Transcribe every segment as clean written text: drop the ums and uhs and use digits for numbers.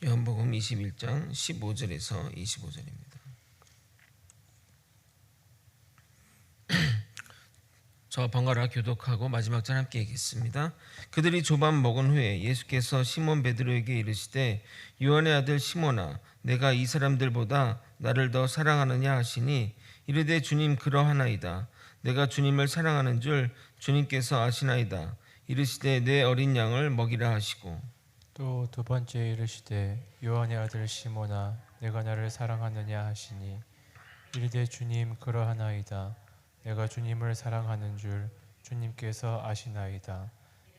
요한복음 21장 15절에서 25절입니다. 저와 번갈아 교독하고 마지막 절 함께 읽겠습니다. 그들이 조반 먹은 후에 예수께서 시몬 베드로에게 이르시되 요한의 아들 시몬아 내가 이 사람들보다 나를 더 사랑하느냐 하시니 이르되 주님 그러하나이다. 내가 주님을 사랑하는 줄 주님께서 아시나이다. 이르시되 내 어린 양을 먹이라 하시고 또 두 번째 이르시되 요한의 아들 시몬아 내가 나를 사랑하느냐 하시니 이르되 주님 그러하나이다. 내가 주님을 사랑하는 줄 주님께서 아시나이다.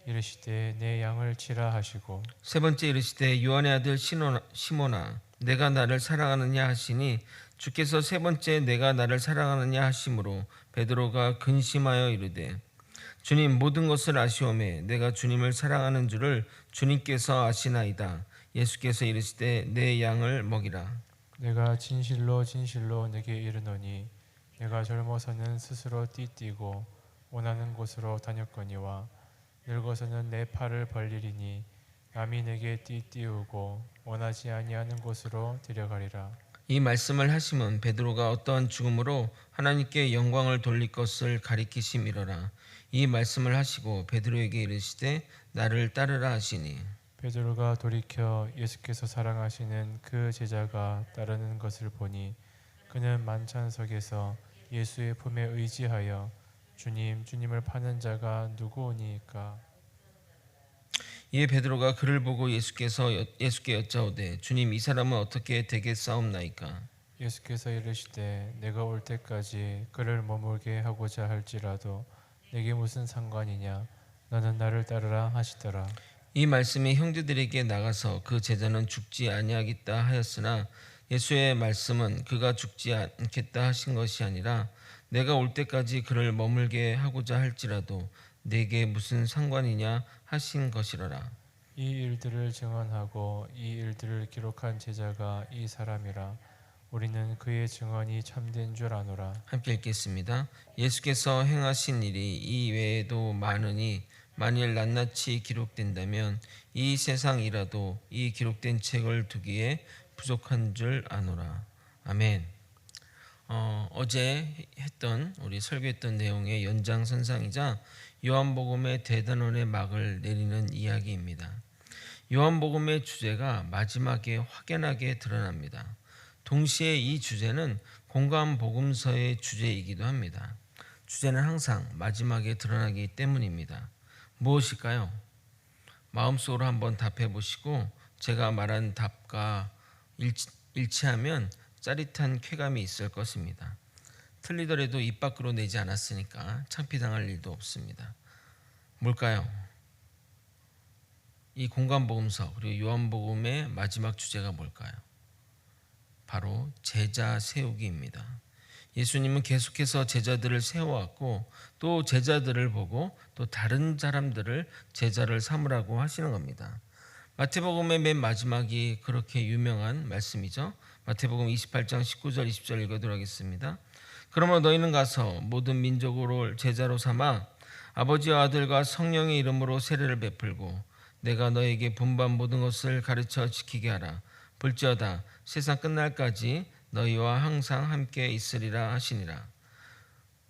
이르시되 내 양을 치라 하시고 세 번째 이르시되 요한의 아들 시몬아 내가 나를 사랑하느냐 하시니 주께서 세 번째 내가 나를 사랑하느냐 하심으로 베드로가 근심하여 이르되 주님 모든 것을 아시오매 내가 주님을 사랑하는 줄을 주님께서 아시나이다. 예수께서 이르시되 내 양을 먹이라. 내가 진실로 진실로 내게 이르노니 내가 젊어서는 스스로 띠띠고 원하는 곳으로 다녔거니와 늙어서는 내 팔을 벌리리니 남이 내게 띠띠우고 원하지 아니하는 곳으로 데려가리라. 이 말씀을 하심은 베드로가 어떠한 죽음으로 하나님께 영광을 돌릴 것을 가리키심이로라. 이 말씀을 하시고 베드로에게 이르시되 나를 따르라 하시니 베드로가 돌이켜 예수께서 사랑하시는 그 제자가 따르는 것을 보니 그는 만찬석에서 예수의 품에 의지하여 주님을 파는 자가 누구오니까. 이에 베드로가 그를 보고 예수께 여짜오되 주님 이 사람은 어떻게 되겠사옵나이까. 예수께서 이르시되 내가 올 때까지 그를 머물게 하고자 할지라도 내게 무슨 상관이냐. 너는 나를 따르라 하시더라. 이 말씀이 형제들에게 나가서 그 제자는 죽지 아니하겠다 하였으나 예수의 말씀은 그가 죽지 않겠다 하신 것이 아니라 내가 올 때까지 그를 머물게 하고자 할지라도 내게 무슨 상관이냐 하신 것이로라. 이 일들을 증언하고 이 일들을 기록한 제자가 이 사람이라. 우리는 그의 증언이 참된 줄 아노라. 함께 읽겠습니다. 예수께서 행하신 일이 이 외에도 많으니 만일 낱낱이 기록된다면 이 세상이라도 이 기록된 책을 두기에 부족한 줄 아노라. 아멘. 어제 우리 설교했던 내용의 연장선상이자 요한복음의 대단원의 막을 내리는 이야기입니다. 요한복음의 주제가 마지막에 확연하게 드러납니다. 동시에 이 주제는 공관복음서의 주제이기도 합니다. 주제는 항상 마지막에 드러나기 때문입니다. 무엇일까요? 마음속으로 한번 답해 보시고 제가 말한 답과 일치하면 짜릿한 쾌감이 있을 것입니다. 틀리더라도 입 밖으로 내지 않았으니까 창피당할 일도 없습니다. 뭘까요? 이 공관복음서 그리고 요한복음의 마지막 주제가 뭘까요? 바로 제자 세우기입니다. 예수님은 계속해서 제자들을 세워왔고 또 제자들을 보고 또 다른 사람들을 제자를 삼으라고 하시는 겁니다. 마태복음의 맨 마지막이 그렇게 유명한 말씀이죠. 마태복음 28장 19절 20절 읽어드리도록 하겠습니다. 그러므로 너희는 가서 모든 민족을 제자로 삼아 아버지와 아들과 성령의 이름으로 세례를 베풀고 내가 너에게 분반 모든 것을 가르쳐 지키게 하라. 볼지어다 세상 끝날까지 너희와 항상 함께 있으리라 하시니라.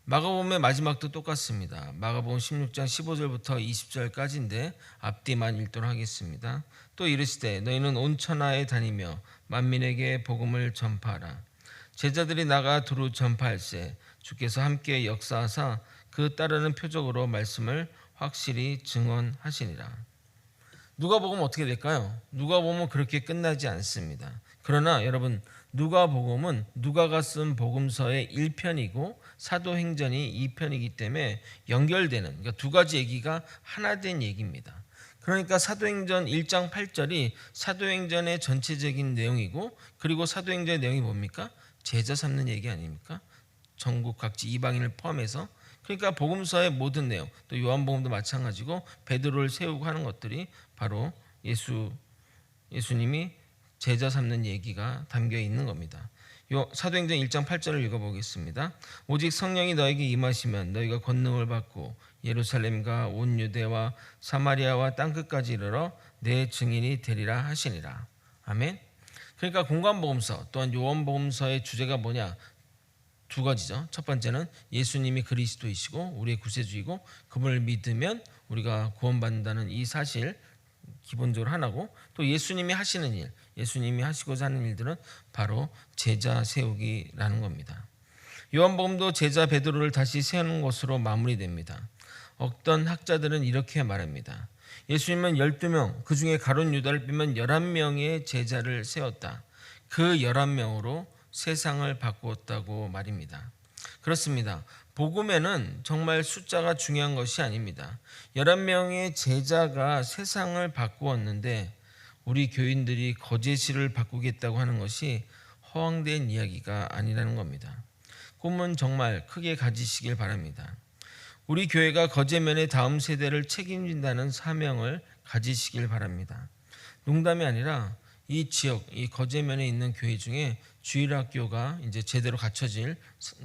마가복음의 마지막도 똑같습니다. 마가복음 16장 15절부터 20절까지인데 앞뒤만 읽도록 하겠습니다. 또 이르시되 너희는 온 천하에 다니며 만민에게 복음을 전파하라. 제자들이 나가 두루 전파할세 주께서 함께 역사하사 그 따르는 표적으로 말씀을 확실히 증언하시니라. 누가복음 어떻게 될까요? 누가복음은 그렇게 끝나지 않습니다. 그러나 여러분 누가복음은 누가가 쓴 복음서의 1편이고 사도행전이 2편이기 때문에 연결되는 그러니까 두 가지 얘기가 하나 된 얘기입니다. 그러니까 사도행전 1장 8절이 사도행전의 전체적인 내용이고 그리고 사도행전의 내용이 뭡니까? 제자 삼는 얘기 아닙니까? 전국 각지 이방인을 포함해서 그러니까 복음서의 모든 내용 또 요한복음도 마찬가지고 베드로를 세우고 하는 것들이 바로 예수님이 제자 삼는 얘기가 담겨 있는 겁니다. 사도행전 1장 8절을 읽어보겠습니다. 오직 성령이 너에게 임하시면 너희가 권능을 받고 예루살렘과 온 유대와 사마리아와 땅끝까지 이르러 내 증인이 되리라 하시니라. 아멘. 그러니까 공관복음서 또한 요한복음서의 주제가 뭐냐? 두 가지죠. 첫 번째는 예수님이 그리스도이시고 우리의 구세주이고 그분을 믿으면 우리가 구원받는다는 이 사실 기본적으로 하나고, 또 예수님이 하시는 일, 예수님이 하시고자 하는 일들은 바로 제자 세우기라는 겁니다. 요한복음도 제자 베드로를 다시 세우는 것으로 마무리됩니다. 어떤 학자들은 이렇게 말합니다. 예수님은 12명, 그 중에 가룟 유다를 빼면 11명의 제자를 세웠다. 그 11명으로 세상을 바꾸었다고 말입니다. 그렇습니다. 복음에는 정말 숫자가 중요한 것이 아닙니다. 11명의 제자가 세상을 바꾸었는데 우리 교인들이 거제시를 바꾸겠다고 하는 것이 허황된 이야기가 아니라는 겁니다. 꿈은 정말 크게 가지시길 바랍니다. 우리 교회가 거제면의 다음 세대를 책임진다는 사명을 가지시길 바랍니다. 농담이 아니라 이 지역, 이 거제면에 있는 교회 중에 주일학교가 이제 제대로 갖춰질,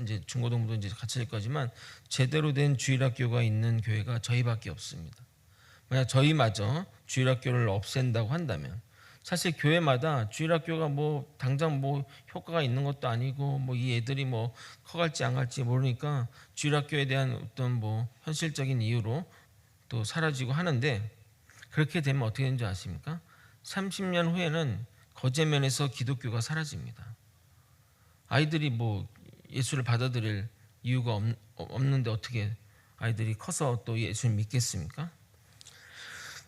이제 중고등부도 이제 갖춰질 거지만 제대로 된 주일학교가 있는 교회가 저희밖에 없습니다. 만약 저희마저 주일학교를 없앤다고 한다면, 사실 교회마다 주일학교가 뭐 당장 뭐 효과가 있는 것도 아니고 뭐 이 애들이 뭐 커갈지 안 갈지 모르니까 주일학교에 대한 어떤 뭐 현실적인 이유로 또 사라지고 하는데, 그렇게 되면 어떻게 되는지 아십니까? 30년 후에는 거제면에서 기독교가 사라집니다. 아이들이 뭐 예수를 받아들일 이유가 없는데 어떻게 아이들이 커서 또 예수를 믿겠습니까?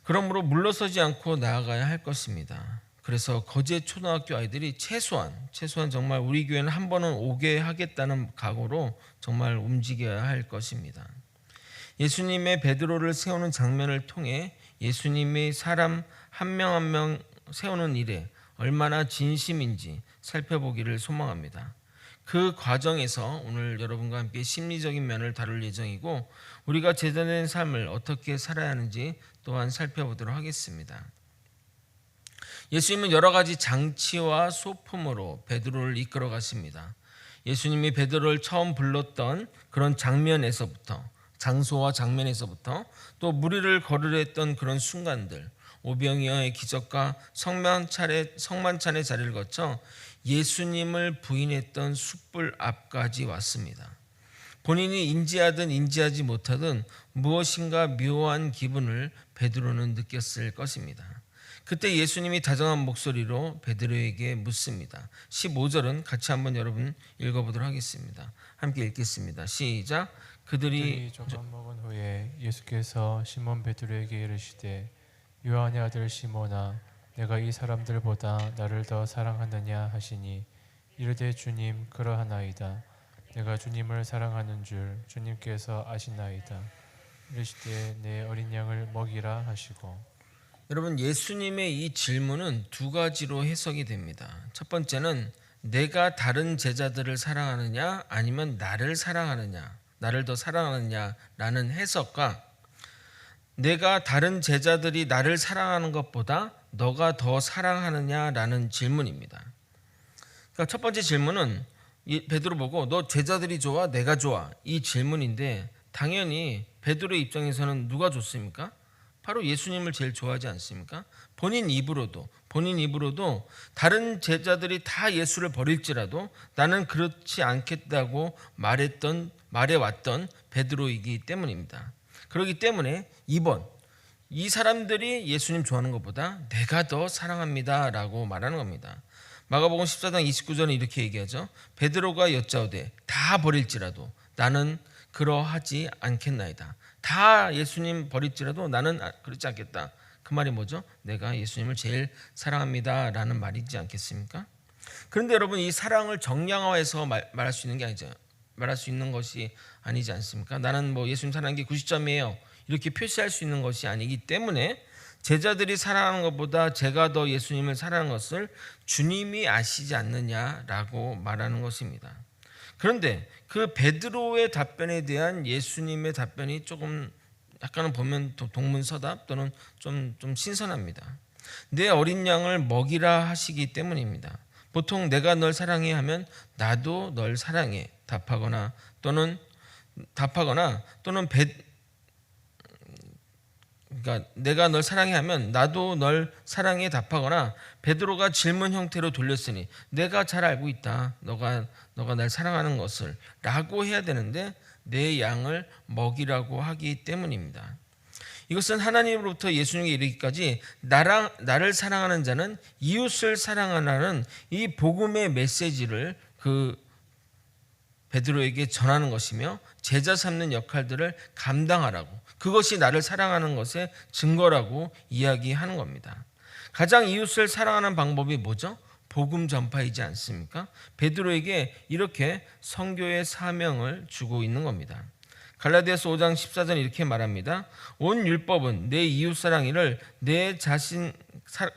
그러므로 물러서지 않고 나아가야 할 것입니다. 그래서 거제 초등학교 아이들이 최소한 정말 우리 교회는 한 번은 오게 하겠다는 각오로 정말 움직여야 할 것입니다. 예수님의 베드로를 세우는 장면을 통해 예수님이 사람 한 명 한 명 세우는 일에 얼마나 진심인지 살펴보기를 소망합니다. 그 과정에서 오늘 여러분과 함께 심리적인 면을 다룰 예정이고, 우리가 제대된 삶을 어떻게 살아야 하는지 또한 살펴보도록 하겠습니다. 예수님은 여러 가지 장치와 소품으로 베드로를 이끌어 가십니다. 예수님이 베드로를 처음 불렀던 그런 장면에서부터, 장소와 장면에서부터, 또 무리를 거르랬던 그런 순간들, 오병이어의 기적과 성만찬의 자리를 거쳐 예수님을 부인했던 숯불 앞까지 왔습니다. 본인이 인지하든 인지하지 못하든 무엇인가 묘한 기분을 베드로는 느꼈을 것입니다. 그때 예수님이 다정한 목소리로 베드로에게 묻습니다. 15절은 같이 한번 여러분 읽어보도록 하겠습니다. 함께 읽겠습니다. 시작. 그들이 조금 먹은 후에 예수께서 시몬 베드로에게 이르시되 요한의 아들 시몬아, 내가 이 사람들보다 나를 더 사랑하느냐 하시니, 이르되 주님 그러하나이다. 내가 주님을 사랑하는 줄 주님께서 아시나이다. 이르시되 내 어린 양을 먹이라 하시고. 여러분, 예수님의 이 질문은 두 가지로 해석이 됩니다. 첫 번째는 내가 다른 제자들을 사랑하느냐 아니면 나를 사랑하느냐, 나를 더 사랑하느냐라는 해석과 내가 다른 제자들이 나를 사랑하는 것보다 너가 더 사랑하느냐라는 질문입니다. 그러니까 첫 번째 질문은 베드로 보고 너 제자들이 좋아? 내가 좋아? 이 질문인데, 당연히 베드로의 입장에서는 누가 좋습니까? 바로 예수님을 제일 좋아하지 않습니까? 본인 입으로도 다른 제자들이 다 예수를 버릴지라도 나는 그렇지 않겠다고 말해왔던 베드로이기 때문입니다. 그렇기 때문에 이 사람들이 예수님 좋아하는 것보다 내가 더 사랑합니다 라고 말하는 겁니다. 마가복음 14장 29절은 이렇게 얘기하죠. 베드로가 여짜오되 다 버릴지라도 나는 그러하지 않겠나이다. 다 예수님 버릴지라도 나는 그렇지 않겠다. 그 말이 뭐죠? 내가 예수님을 제일 사랑합니다 라는 말이지 않겠습니까? 그런데 여러분, 이 사랑을 정량화해서 말할 수 있는 게 아니죠. 말할 수 있는 것이 아니지 않습니까? 나는 뭐 예수님 사랑하는 게 90점이에요 이렇게 표시할 수 있는 것이 아니기 때문에, 제자들이 사랑하는 것보다 제가 더 예수님을 사랑하는 것을 주님이 아시지 않느냐라고 말하는 것입니다. 그런데 그 베드로의 답변에 대한 예수님의 답변이 조금 약간은 보면 동문서답 또는 좀 신선합니다. 내 어린 양을 먹이라 하시기 때문입니다. 보통 내가 널 사랑해 하면 나도 널 사랑해 답하거나 또는 그러니까 내가 널 사랑해 하면 나도 널 사랑해 답하거나 베드로가 질문 형태로 돌렸으니 내가 잘 알고 있다. 너가 날 사랑하는 것을 라고 해야 되는데 내 양을 먹이라고 하기 때문입니다. 이것은 하나님으로부터 예수님에게 이르기까지 나를 사랑하는 자는 이웃을 사랑하라는 이 복음의 메시지를 그 베드로에게 전하는 것이며 제자 삼는 역할들을 감당하라고, 그것이 나를 사랑하는 것의 증거라고 이야기하는 겁니다. 가장 이웃을 사랑하는 방법이 뭐죠? 복음 전파이지 않습니까? 베드로에게 이렇게 선교의 사명을 주고 있는 겁니다. 갈라디아서 5장 14절 이렇게 말합니다. 온 율법은 내 이웃 사랑이를 내 자신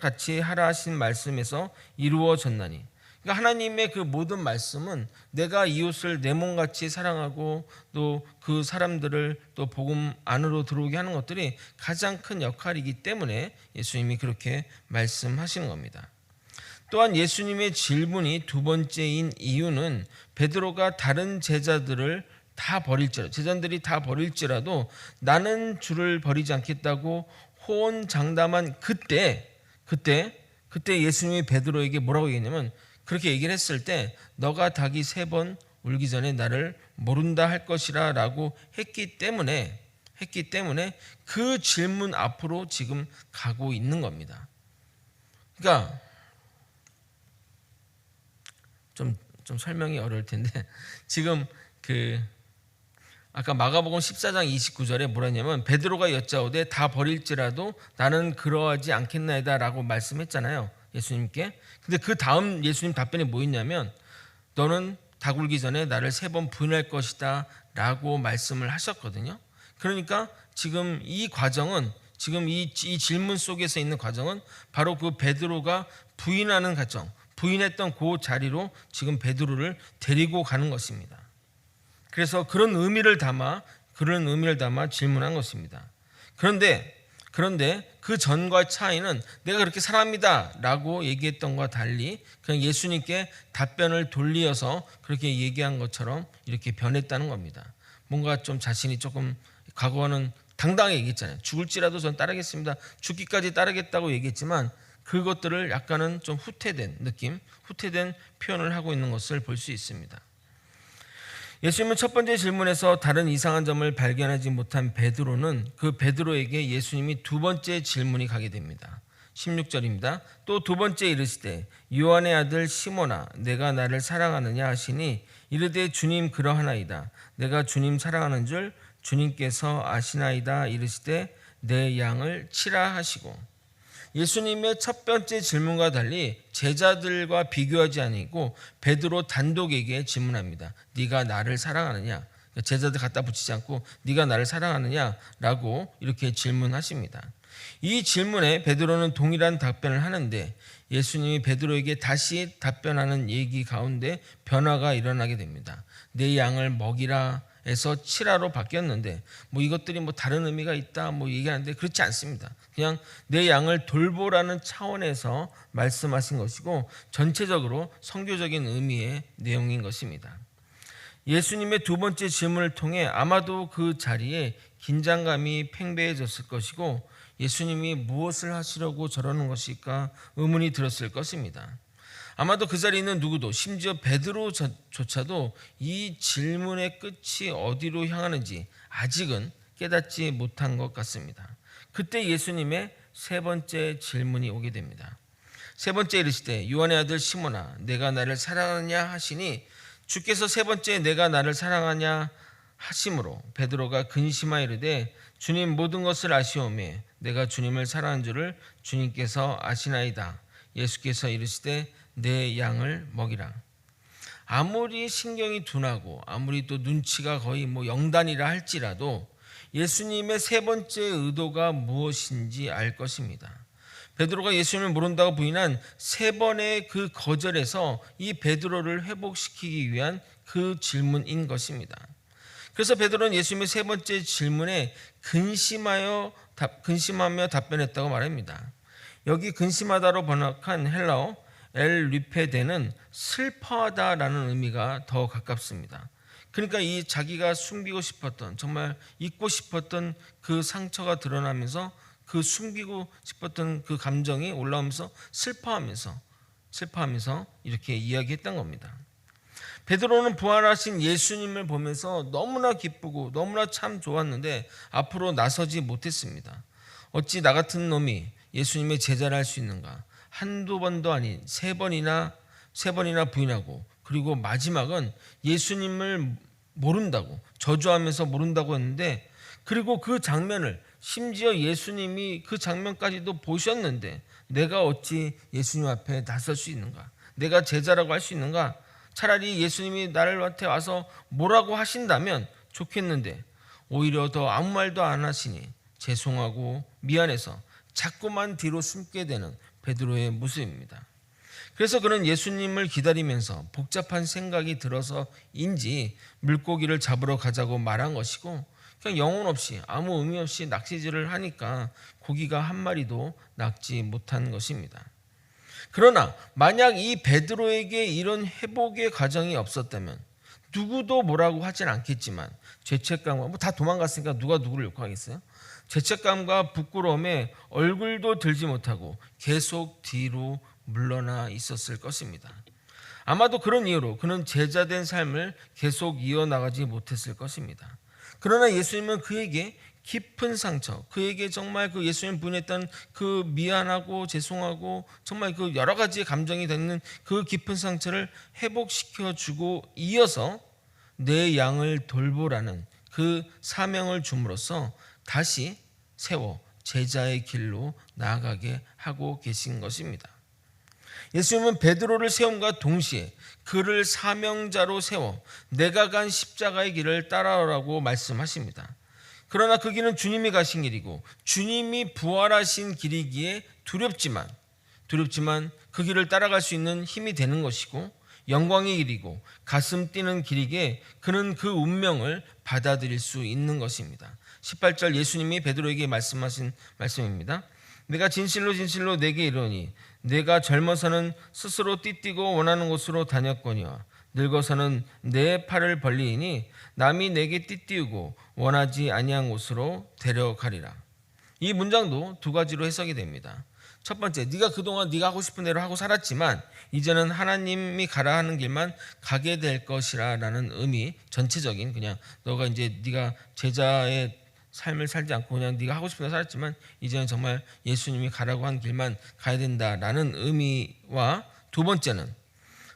같이 하라 하신 말씀에서 이루어졌나니. 그러니까 하나님의 그 모든 말씀은 내가 이웃을 내 몸같이 사랑하고 또 그 사람들을 또 복음 안으로 들어오게 하는 것들이 가장 큰 역할이기 때문에 예수님이 그렇게 말씀하시는 겁니다. 또한 예수님의 질문이 두 번째인 이유는 베드로가 다른 제자들이 다 버릴지라도 나는 주를 버리지 않겠다고 호언장담한 그때 예수님이 베드로에게 뭐라고 얘기했냐면, 그렇게 얘기를 했을 때 너가 닭이 3번 울기 전에 나를 모른다 할 것이라 라고 했기 때문에 그 질문 앞으로 지금 가고 있는 겁니다. 그러니까 좀 설명이 어려울 텐데 지금 아까 마가복음 14장 29절에 뭐라 했냐면 베드로가 여짜오되 다 버릴지라도 나는 그러하지 않겠나이다 라고 말씀했잖아요, 예수님께. 근데 그 다음 예수님 답변이 뭐였냐면 너는 닭 울기 전에 나를 3번 부인할 것이다 라고 말씀을 하셨거든요. 그러니까 지금 이 과정은, 지금 이 질문 속에서 있는 과정은 바로 그 베드로가 부인하는 과정, 부인했던 그 자리로 지금 베드로를 데리고 가는 것입니다. 그래서 그런 의미를 담아 질문한 것입니다. 그런데 그 전과 차이는 내가 그렇게 사랑합니다 라고 얘기했던 것과 달리 그냥 예수님께 답변을 돌리어서 그렇게 얘기한 것처럼 이렇게 변했다는 겁니다. 뭔가 좀 자신이 조금, 과거는 당당하게 얘기했잖아요. 죽을지라도 전 따르겠습니다. 죽기까지 따르겠다고 얘기했지만 그것들을 약간은 좀 후퇴된 표현을 하고 있는 것을 볼 수 있습니다. 예수님은 첫 번째 질문에서 다른 이상한 점을 발견하지 못한 베드로는 그 베드로에게 예수님이 두 번째 질문이 가게 됩니다. 16절입니다. 또 두 번째 이르시되 요한의 아들 시몬아 내가 나를 사랑하느냐 하시니 이르되 주님 그러하나이다. 내가 주님 사랑하는 줄 주님께서 아시나이다. 이르시되 내 양을 치라 하시고, 예수님의 첫 번째 질문과 달리 제자들과 비교하지 아니고 베드로 단독에게 질문합니다. 네가 나를 사랑하느냐? 제자들 갖다 붙이지 않고 네가 나를 사랑하느냐라고 이렇게 질문하십니다. 이 질문에 베드로는 동일한 답변을 하는데 예수님이 베드로에게 다시 답변하는 얘기 가운데 변화가 일어나게 됩니다. 내 양을 먹이라 에서 치라로 바뀌었는데 이것들이 다른 의미가 있다 얘기하는데 그렇지 않습니다. 그냥 내 양을 돌보라는 차원에서 말씀하신 것이고 전체적으로 선교적인 의미의 내용인 것입니다. 예수님의 두 번째 질문을 통해 아마도 그 자리에 긴장감이 팽배해졌을 것이고 예수님이 무엇을 하시려고 저러는 것일까 의문이 들었을 것입니다. 아마도 그 자리에 있는 누구도, 심지어 베드로조차도 이 질문의 끝이 어디로 향하는지 아직은 깨닫지 못한 것 같습니다. 그때 예수님의 세 번째 질문이 오게 됩니다. 세 번째 이르시되 요한의 아들 시몬아 내가 나를 사랑하느냐 하시니, 주께서 세 번째 내가 나를 사랑하냐 하심으로 베드로가 근심하여 이르되 주님 모든 것을 아시오매 내가 주님을 사랑하는 줄을 주님께서 아시나이다. 예수께서 이르시되 내 양을 먹이라. 아무리 신경이 둔하고 아무리 또 눈치가 거의 영단이라 할지라도 예수님의 세 번째 의도가 무엇인지 알 것입니다. 베드로가 예수님을 모른다고 부인한 세 번의 그 거절에서 이 베드로를 회복시키기 위한 그 질문인 것입니다. 그래서 베드로는 예수님의 세 번째 질문에 근심하며 답변했다고 말합니다. 여기 근심하다로 번역한 헬라어 엘리페데는 슬퍼하다라는 의미가 더 가깝습니다. 그러니까 이 자기가 숨기고 싶었던, 정말 잊고 싶었던 그 상처가 드러나면서 그 숨기고 싶었던 그 감정이 올라오면서 슬퍼하면서 이렇게 이야기했던 겁니다. 베드로는 부활하신 예수님을 보면서 너무나 기쁘고 너무나 참 좋았는데 앞으로 나서지 못했습니다. 어찌 나 같은 놈이 예수님의 제자를 할 수 있는가? 한두 번도 아닌 세 번이나 부인하고, 그리고 마지막은 예수님을 모른다고, 저주하면서 모른다고 했는데, 그리고 그 장면을 심지어 예수님이 그 장면까지도 보셨는데 내가 어찌 예수님 앞에 나설 수 있는가? 내가 제자라고 할 수 있는가? 차라리 예수님이 나한테 와서 뭐라고 하신다면 좋겠는데 오히려 더 아무 말도 안 하시니 죄송하고 미안해서 자꾸만 뒤로 숨게 되는 베드로의 모습입니다. 그래서 그는 예수님을 기다리면서 복잡한 생각이 들어서인지 물고기를 잡으러 가자고 말한 것이고, 그냥 영혼 없이 아무 의미 없이 낚시질을 하니까 고기가 한 마리도 낚지 못한 것입니다. 그러나 만약 이 베드로에게 이런 회복의 과정이 없었다면 누구도 뭐라고 하진 않겠지만 죄책감과 다 도망갔으니까 누가 누구를 욕하겠어요? 죄책감과 부끄러움에 얼굴도 들지 못하고 계속 뒤로 물러나 있었을 것입니다. 아마도 그런 이유로 그는 제자된 삶을 계속 이어나가지 못했을 것입니다. 그러나 예수님은 그에게 깊은 상처, 그에게 정말 그 예수님 부인했던 그 미안하고 죄송하고 정말 그 여러 가지의 감정이 되는 그 깊은 상처를 회복시켜주고 이어서 내 양을 돌보라는 그 사명을 줌으로써 다시 세워 제자의 길로 나아가게 하고 계신 것입니다. 예수님은 베드로를 세움과 동시에 그를 사명자로 세워 내가 간 십자가의 길을 따라오라고 말씀하십니다. 그러나 그 길은 주님이 가신 길이고 주님이 부활하신 길이기에 두렵지만 그 길을 따라갈 수 있는 힘이 되는 것이고 영광의 길이고 가슴 뛰는 길이기에 그는 그 운명을 받아들일 수 있는 것입니다. 18절 예수님이 베드로에게 말씀하신 말씀입니다. 내가 진실로 내게 이르노니 내가 젊어서는 스스로 띠뛰고 원하는 곳으로 다녔거니와 늙어서는 내 팔을 벌리니 남이 내게 띠띠우고 원하지 아니한 곳으로 데려가리라. 이 문장도 두 가지로 해석이 됩니다. 첫 번째, 네가 그동안 네가 하고 싶은 대로 하고 살았지만 이제는 하나님이 가라 하는 길만 가게 될 것이라 라는 의미, 전체적인 그냥 너가 이제 네가 제자의 삶을 살지 않고 그냥 네가 하고 싶은 대로 살았지만 이제는 정말 예수님이 가라고 한 길만 가야 된다라는 의미와, 두 번째는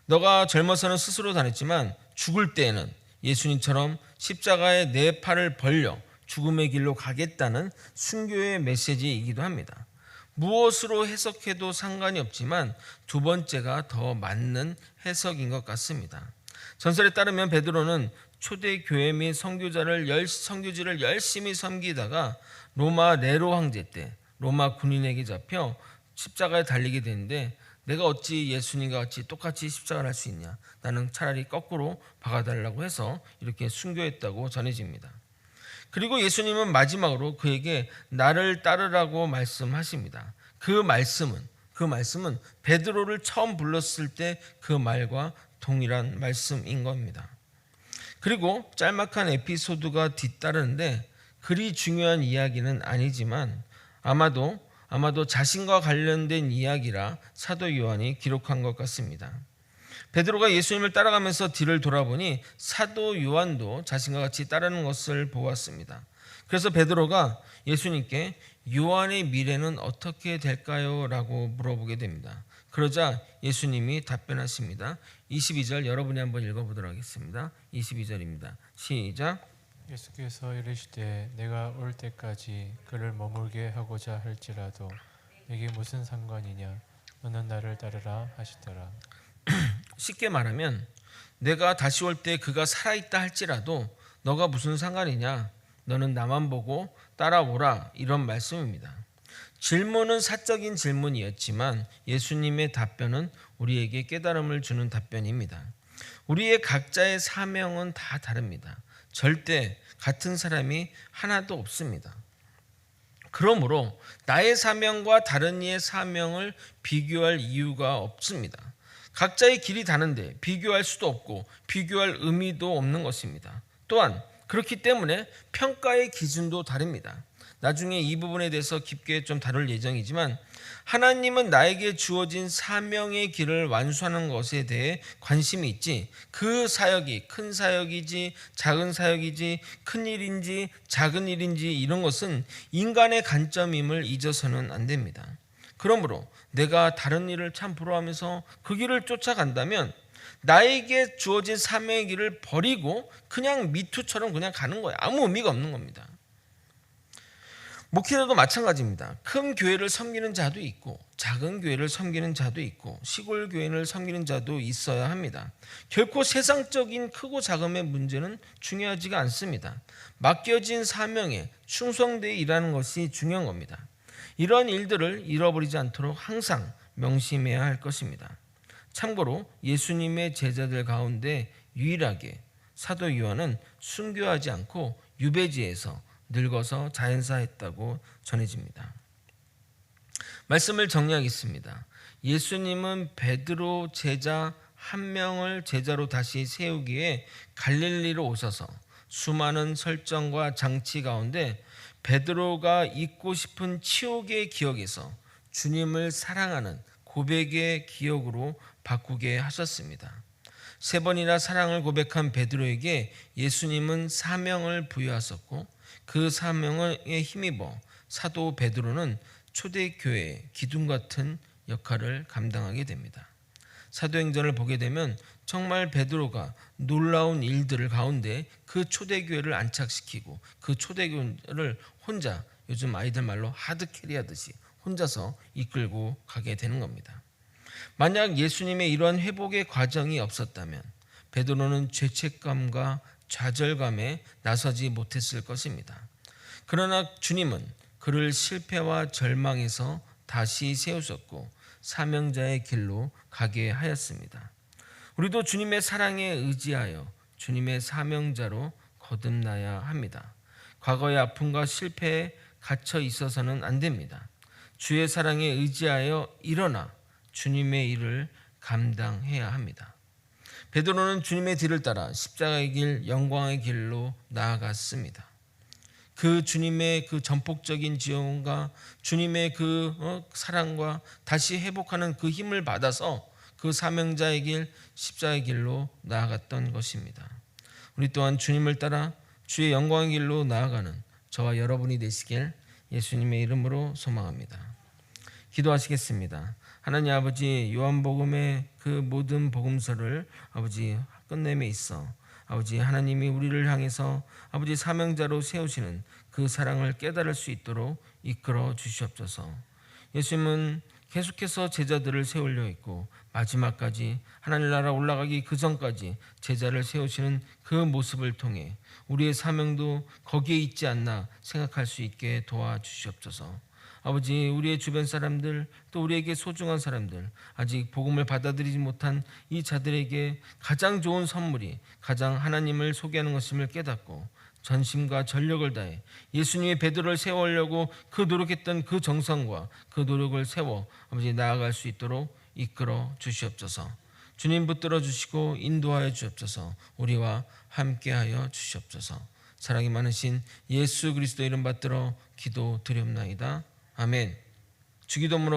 너가 젊어서는 스스로 다녔지만 죽을 때에는 예수님처럼 십자가에 내 팔을 벌려 죽음의 길로 가겠다는 순교의 메시지이기도 합니다. 무엇으로 해석해도 상관이 없지만 두 번째가 더 맞는 해석인 것 같습니다. 전설에 따르면 베드로는 초대 교회 및 선교지를 열심히 섬기다가 로마 네로 황제 때 로마 군인에게 잡혀 십자가에 달리게 되는데 내가 어찌 예수님과 같이 똑같이 십자가를 할 수 있냐, 나는 차라리 거꾸로 박아달라고 해서 이렇게 순교했다고 전해집니다. 그리고 예수님은 마지막으로 그에게 나를 따르라고 말씀하십니다. 그 말씀은 베드로를 처음 불렀을 때 그 말과 동일한 말씀인 겁니다. 그리고 짤막한 에피소드가 뒤따르는데 그리 중요한 이야기는 아니지만 아마도 자신과 관련된 이야기라 사도 요한이 기록한 것 같습니다. 베드로가 예수님을 따라가면서 뒤를 돌아보니 사도 요한도 자신과 같이 따르는 것을 보았습니다. 그래서 베드로가 예수님께 요한의 미래는 어떻게 될까요? 라고 물어보게 됩니다. 그러자 예수님이 답변하십니다. 22절 여러분이 한번 읽어보도록 하겠습니다. 22절입니다. 시작. 예수께서 이르시되 내가 올 때까지 그를 머물게 하고자 할지라도 내게 무슨 상관이냐, 너는 나를 따르라 하시더라. 쉽게 말하면 내가 다시 올 때 그가 살아있다 할지라도 너가 무슨 상관이냐, 너는 나만 보고 따라오라, 이런 말씀입니다. 질문은 사적인 질문이었지만 예수님의 답변은 우리에게 깨달음을 주는 답변입니다. 우리의 각자의 사명은 다 다릅니다. 절대 같은 사람이 하나도 없습니다. 그러므로 나의 사명과 다른 이의 사명을 비교할 이유가 없습니다. 각자의 길이 다른데 비교할 수도 없고 비교할 의미도 없는 것입니다. 또한 그렇기 때문에 평가의 기준도 다릅니다. 나중에 이 부분에 대해서 깊게 좀 다룰 예정이지만, 하나님은 나에게 주어진 사명의 길을 완수하는 것에 대해 관심이 있지, 그 사역이 큰 사역이지 작은 사역이지 큰 일인지 작은 일인지 이런 것은 인간의 관점임을 잊어서는 안 됩니다. 그러므로 내가 다른 일을 참 부러워하면서 그 길을 쫓아간다면 나에게 주어진 사명의 길을 버리고 그냥 미투처럼 그냥 가는 거예요. 아무 의미가 없는 겁니다. 목회자도 마찬가지입니다. 큰 교회를 섬기는 자도 있고 작은 교회를 섬기는 자도 있고 시골 교회를 섬기는 자도 있어야 합니다. 결코 세상적인 크고 작음의 문제는 중요하지가 않습니다. 맡겨진 사명에 충성되어 일하는 것이 중요한 겁니다. 이런 일들을 잃어버리지 않도록 항상 명심해야 할 것입니다. 참고로 예수님의 제자들 가운데 유일하게 사도 요한은 순교하지 않고 유배지에서 늙어서 자연사했다고 전해집니다. 말씀을 정리하겠습니다. 예수님은 베드로 제자 한 명을 제자로 다시 세우기에 갈릴리로 오셔서 수많은 설정과 장치 가운데 베드로가 잊고 싶은 치욕의 기억에서 주님을 사랑하는 고백의 기억으로 바꾸게 하셨습니다. 3번이나 사랑을 고백한 베드로에게 예수님은 사명을 부여하셨고 그 사명에 힘입어 사도 베드로는 초대교회의 기둥 같은 역할을 감당하게 됩니다. 사도행전을 보게 되면 정말 베드로가 놀라운 일들을 가운데 그 초대교회를 안착시키고 그 초대교회를 혼자, 요즘 아이들 말로 하드캐리하듯이 혼자서 이끌고 가게 되는 겁니다. 만약 예수님의 이러한 회복의 과정이 없었다면 베드로는 죄책감과 좌절감에 나서지 못했을 것입니다. 그러나 주님은 그를 실패와 절망에서 다시 세우셨고 사명자의 길로 가게 하였습니다. 우리도 주님의 사랑에 의지하여 주님의 사명자로 거듭나야 합니다. 과거의 아픔과 실패에 갇혀 있어서는 안 됩니다. 주의 사랑에 의지하여 일어나 주님의 일을 감당해야 합니다. 베드로는 주님의 뒤를 따라 십자가의 길, 영광의 길로 나아갔습니다. 그 주님의 그 전폭적인 지원과 주님의 그 사랑과 다시 회복하는 그 힘을 받아서 그 사명자의 길, 십자가의 길로 나아갔던 것입니다. 우리 또한 주님을 따라 주의 영광의 길로 나아가는 저와 여러분이 되시길 예수님의 이름으로 소망합니다. 기도하시겠습니다. 하나님 아버지, 요한복음의 그 모든 복음서를 아버지 끝냄에 있어 아버지 하나님이 우리를 향해서 아버지 사명자로 세우시는 그 사랑을 깨달을 수 있도록 이끌어 주시옵소서. 예수님은 계속해서 제자들을 세우려 했고 마지막까지 하나님 나라 올라가기 그 전까지 제자를 세우시는 그 모습을 통해 우리의 사명도 거기에 있지 않나 생각할 수 있게 도와주시옵소서. 아버지, 우리의 주변 사람들 또 우리에게 소중한 사람들, 아직 복음을 받아들이지 못한 이 자들에게 가장 좋은 선물이 가장 하나님을 소개하는 것임을 깨닫고 전심과 전력을 다해 예수님의 베드로를 세우려고 그 노력했던 그 정성과 그 노력을 세워 아버지 나아갈 수 있도록 이끌어 주시옵소서. 주님 붙들어 주시고 인도하여 주옵소서. 우리와 함께하여 주시옵소서. 사랑이 많으신 예수 그리스도 이름 받들어 기도 드리옵나이다. 아멘. 주기도문으로